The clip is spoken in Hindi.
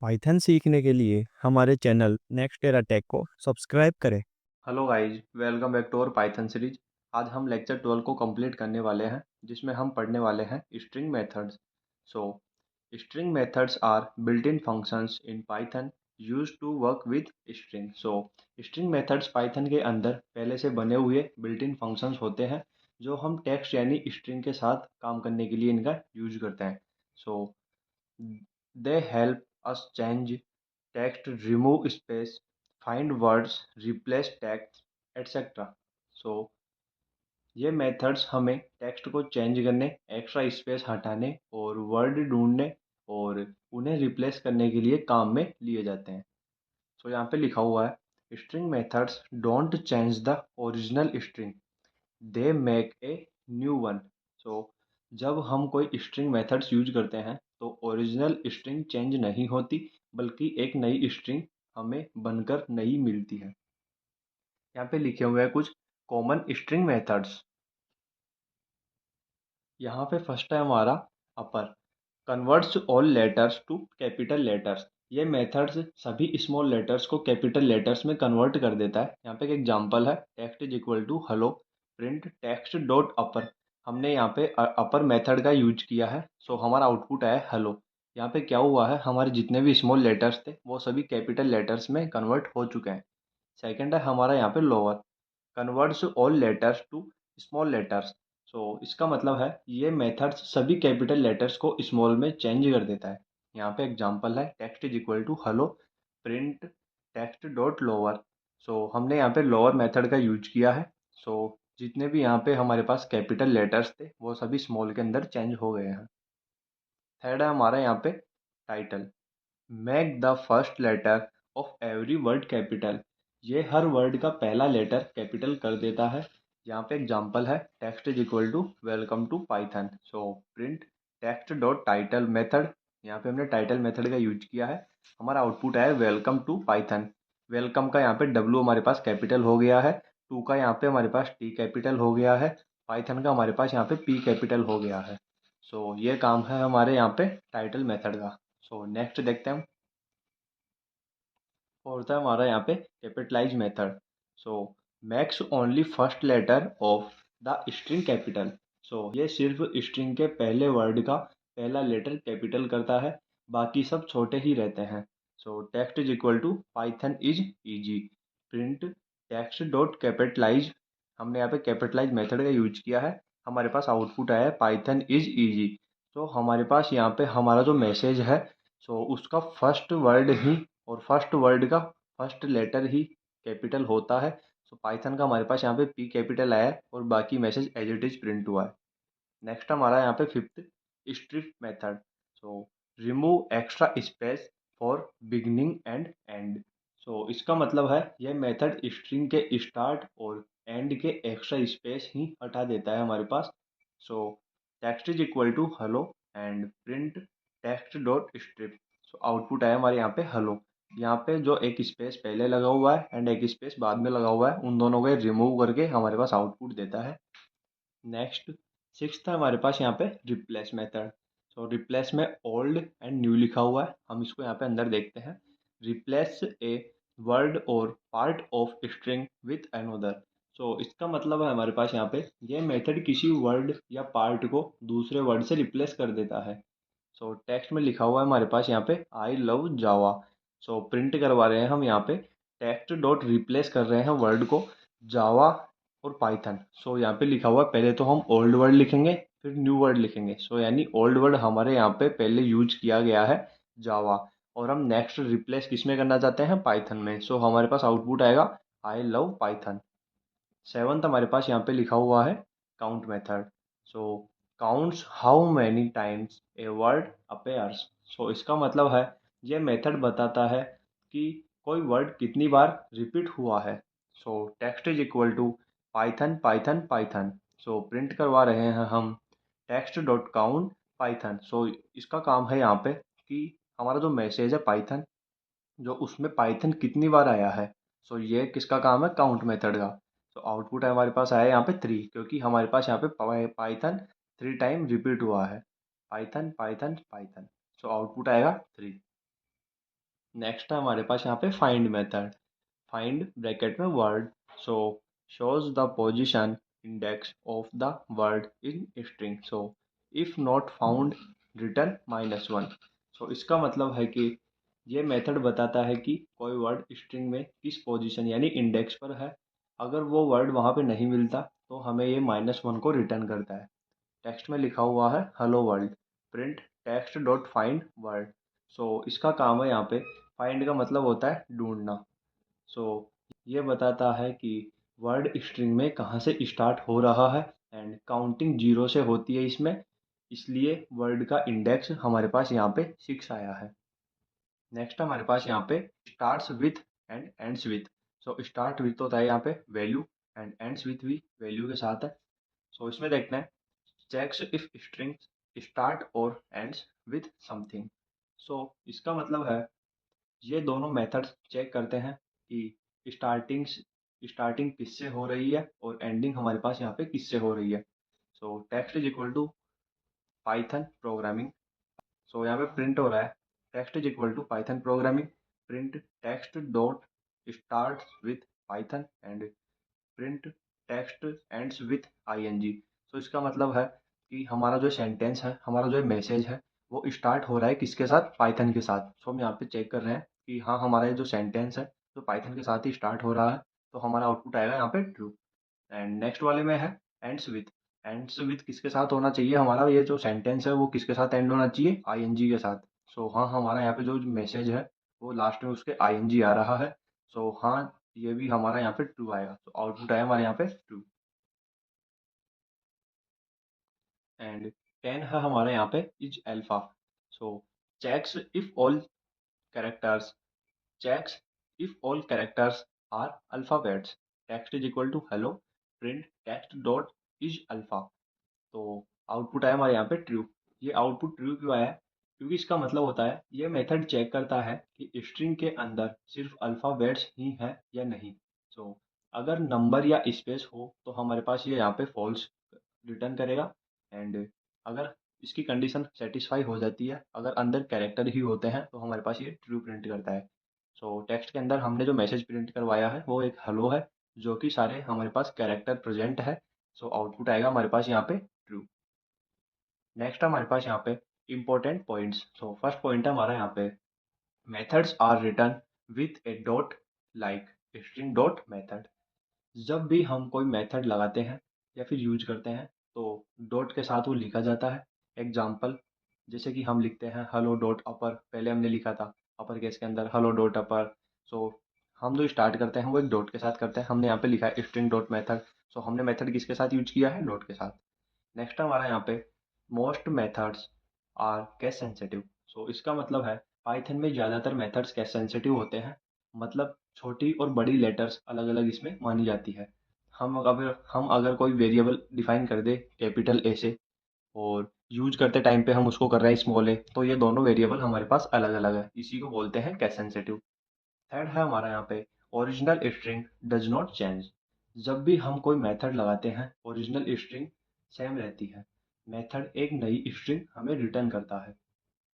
पाइथन सीखने के लिए हमारे चैनल नेक्स्ट एरा टेक को सब्सक्राइब करें। Hello guys, welcome back to our Python series. आज हम लेक्चर 12 को कंप्लीट करने वाले हैं, जिसमें हम पढ़ने वाले हैं string methods. So string methods are built in functions in Python used to work with string. So string methods Python के अंदर पहले से बने हुए बिल्ट इन फंक्शंस होते हैं, जो हम टेक्स्ट यानी स्ट्रिंग के साथ काम करने के लिए इनका यूज करते हैं। सो they help us change text, remove space, find words, replace text, etc. So ये मेथड्स हमें टेक्स्ट को चेंज करने, एक्स्ट्रा स्पेस हटाने और वर्ड ढूंढने और उन्हें रिप्लेस करने के लिए काम में लिए जाते हैं। सो यहाँ पे लिखा हुआ है, string methods don't change the original string, they make a new one. So जब हम कोई स्ट्रिंग मेथड्स यूज करते हैं तो ओरिजिनल स्ट्रिंग चेंज नहीं होती, बल्कि एक नई स्ट्रिंग हमें बनकर नई मिलती है। यहाँ पे लिखे हुए हैं कुछ कॉमन स्ट्रिंग मेथड्स। यहाँ पे फर्स्ट है हमारा upper, converts all letters to capital letters. ये मेथड्स सभी स्मॉल लेटर्स को कैपिटल लेटर्स में कन्वर्ट कर देता है। यहाँ पे एक एग्जांपल है, text is equal to hello print text dot upper. हमने यहाँ पे अपर मेथड का यूज किया है, सो हमारा आउटपुट आया हेलो। यहाँ पे क्या हुआ है, हमारे जितने भी स्मॉल लेटर्स थे वो सभी कैपिटल लेटर्स में कन्वर्ट हो चुके हैं। सेकंड है हमारा यहाँ पे lower, converts all letters to small letters. So इसका मतलब है ये मेथड्स सभी कैपिटल लेटर्स को स्मॉल में चेंज कर देता है। यहाँ पे एग्जांपल है, text is equal to hello print text dot lower. So हमने यहाँ पे लोअर मेथड का यूज किया है। सो जितने भी यहाँ पे हमारे पास कैपिटल लेटर्स थे वो सभी स्मॉल के अंदर चेंज हो गए हैं। थर्ड है हमारा यहाँ पे title, make the first letter of every word capital. ये हर वर्ड का पहला लेटर कैपिटल कर देता है। यहाँ पे एग्जांपल है, text is equal to welcome to Python. So print text dot title method. यहाँ पे हमने टाइटल मेथड का यूज किया है, हमारा आउटपुट आया वेलकम टू पाइथन। वेलकम का यहाँ पे डब्ल्यू हमारे पास कैपिटल हो गया है, टू का यहाँ पे हमारे पास टी कैपिटल हो गया है, पाइथन का हमारे पास यहाँ पे पी कैपिटल हो गया है। सो ये काम है हमारे यहाँ पे टाइटल मेथड का। सो नेक्स्ट देखते हैं हम। और होता है हमारा यहाँ पे capitalize method. So makes only first letter of the string capital. So ये सिर्फ स्ट्रिंग के पहले वर्ड का पहला लेटर कैपिटल करता है, बाकी सब छोटे ही रहते हैं। So text is equal to Python is easy print text dot capitalize. हमने यहाँ पे कैपिटलाइज मेथड का यूज किया है, हमारे पास आउटपुट आया है पाइथन इज इजी। तो हमारे पास यहाँ पे हमारा जो मैसेज है, सो उसका फर्स्ट वर्ड ही और फर्स्ट वर्ड का फर्स्ट लेटर ही कैपिटल होता है। सो पाइथन का हमारे पास यहाँ पे पी कैपिटल आया है और बाकी message as it is print हुआ है। नेक्स्ट हमारा यहाँ पे fifth, strip method. So remove extra space for beginning and end. So इसका मतलब है यह मेथड स्ट्रिंग के स्टार्ट और एंड के एक्स्ट्रा स्पेस ही हटा देता है हमारे पास। So text is equal to hello and print text dot strip. So output है हमारे यहाँ पे हेलो। यहाँ पे जो एक स्पेस पहले लगा हुआ है एंड एक स्पेस बाद में लगा हुआ है, उन दोनों को रिमूव करके हमारे पास आउटपुट देता है। नेक्स्ट सिक्स्थ है हमारे पास यहाँ पे रिप्लेस मेथड। सो रिप्लेस में ओल्ड एंड न्यू लिखा हुआ है, हम इसको यहाँ पे अंदर देखते हैं। Replace a word or part of string with another. So इसका मतलब है हमारे पास यहाँ पे ये मेथड किसी वर्ड या पार्ट को दूसरे वर्ड से रिप्लेस कर देता है। सो टेक्स्ट में लिखा हुआ है हमारे पास यहाँ पे I love Java. So print करवा रहे हैं हम यहाँ पे, टेक्स्ट डॉट रिप्लेस कर रहे हैं वर्ड को जावा और पाइथन। सो यहाँ पे लिखा हुआ है, पहले तो हम ओल्ड वर्ड लिखेंगे फिर न्यू वर्ड लिखेंगे। सो यानी ओल्ड वर्ड हमारे यहाँ पे पहले यूज किया गया है जावा, और हम नेक्स्ट रिप्लेस किस में करना चाहते हैं, पाइथन में। सो हमारे पास आउटपुट आएगा आई लव पाइथन। सेवन्थ हमारे पास यहाँ पे लिखा हुआ है count method. So counts how many times a word appears. So इसका मतलब है ये मेथड बताता है कि कोई वर्ड कितनी बार रिपीट हुआ है। So text is equal to Python Python Python. So print करवा रहे हैं हम text dot count Python. So इसका काम है यहाँ पे कि हमारा जो मैसेज है पाइथन, जो उसमें पाइथन कितनी बार आया है। सो ये किसका काम है, काउंट मेथड का। तो आउटपुट है हमारे पास आया यहाँ पे थ्री, क्योंकि हमारे पास यहाँ पे पाइथन थ्री टाइम रिपीट हुआ है, Python Python Python. So output आएगा थ्री। नेक्स्ट है हमारे पास यहाँ पे फाइंड मेथड। फाइंड ब्रैकेट में word, so shows the position index of the word in string, so if not found return -1। सो इसका मतलब है कि ये मेथड बताता है कि कोई वर्ड स्ट्रिंग में किस पोजीशन यानी इंडेक्स पर है। अगर वो वर्ड वहाँ पे नहीं मिलता तो हमें ये -1 को रिटर्न करता है। टेक्स्ट में लिखा हुआ है hello world, print text dot find word. So इसका काम है यहाँ पे, फाइंड का मतलब होता है ढूंढना। सो ये बताता है कि वर्ड स्ट्रिंग में कहाँ से स्टार्ट हो रहा है एंड काउंटिंग 0 से होती है इसमें, इसलिए वर्ड का इंडेक्स हमारे पास यहाँ पे 6 आया है। नेक्स्ट हमारे पास यहाँ पे starts with and ends with. So start with होता है यहाँ पे वैल्यू एंड एंड्स विथ भी वैल्यू के साथ है। सो इसमें देखते हैं, चेक्स इफ स्ट्रिंग स्टार्ट और एंड्स विथ समथिंग। सो इसका मतलब है ये दोनों मेथड्स चेक करते हैं कि स्टार्टिंग किससे हो रही है और एंडिंग हमारे पास यहाँ पे किससे हो रही है। So text is equal to Python programming. So यहाँ पे प्रिंट हो रहा है text is equal to Python programming, print text dot start with Python and print text ends with ING. So इसका मतलब है कि हमारा जो सेंटेंस है, हमारा जो मैसेज है, वो स्टार्ट हो रहा है किसके साथ, पाइथन के साथ। सो हम यहाँ पे चेक कर रहे हैं कि हाँ हमारा ये जो सेंटेंस है जो पाइथन के साथ ही स्टार्ट हो रहा है, तो हमारा आउटपुट आएगा यहाँ पे ट्रू। एंड नेक्स्ट वाले में है एंड्स विथ। एंड्स विथ किसके साथ होना चाहिए, हमारा ये जो सेंटेंस है वो किसके साथ एंड होना चाहिए, आईएनजी के साथ। सो हाँ हमारा यहाँ पे जो मैसेज है वो लास्ट में उसके आईएनजी आ रहा है। सो हाँ ये भी हमारा यहाँ पे ट्रू आएगा, तो आउटपुट आया हमारे यहाँ पे ट्रू। एंड 10 है हमारे यहाँ पे is alpha. So checks if all characters checks if all characters are alphabets, text is equal to hello, print text dot is alpha। तो आउटपुट आया हमारे यहाँ पे ट्रू। ये आउटपुट ट्रू क्यों आया है, क्योंकि इसका मतलब होता है ये मेथड चेक करता है कि स्ट्रिंग के अंदर सिर्फ अल्फ़ाबेट्स ही हैं या नहीं। सो अगर नंबर या स्पेस हो तो हमारे पास ये यहाँ पे फॉल्स रिटर्न करेगा। एंड अगर इसकी कंडीशन सेटिस्फाई हो जाती है, अगर अंदर कैरेक्टर ही होते हैं, तो हमारे पास ये ट्रू प्रिंट करता है। सो टेक्स्ट के अंदर हमने जो मैसेज प्रिंट करवाया है वो एक हेलो है, जो कि सारे हमारे पास कैरेक्टर प्रेजेंट है। सो आउटपुट आएगा हमारे पास यहाँ पे ट्रू। नेक्स्ट हमारे पास यहाँ पे important points. So first point है हमारा यहाँ पे, methods are return with a dot like string dot method. जब भी हम कोई मेथड लगाते हैं या फिर यूज करते हैं तो डॉट के साथ वो लिखा जाता है। एग्जाम्पल जैसे कि हम लिखते हैं हेलो डॉट अपर, पहले हमने लिखा था अपर केस के अंदर हेलो डॉट अपर। सो हम जो स्टार्ट करते हैं वो एक डॉट के साथ करते हैं, हमने यहाँ पे लिखा है स्ट्रिंग डॉट मेथड। सो हमने मेथड किसके साथ यूज किया है, डॉट के साथ। नेक्स्ट हमारा यहाँ पे most methods are case sensitive. So इसका मतलब है पाइथन में ज़्यादातर मेथड्स केस सेंसिटिव होते हैं, मतलब छोटी और बड़ी लेटर्स अलग अलग इसमें मानी जाती है। हम अगर कोई वेरिएबल डिफाइन कर दे कैपिटल ए से और यूज करते टाइम पे हम उसको कर रहे हैं स्मॉल ए, तो ये दोनों वेरिएबल हमारे पास अलग अलग है, इसी को बोलते हैं केस सेंसिटिव। थर्ड है हमारा यहाँ पे original string does not change. जब भी हम कोई मेथड लगाते हैं ओरिजिनल स्ट्रिंग सेम रहती है, मेथड एक नई स्ट्रिंग हमें रिटर्न करता है।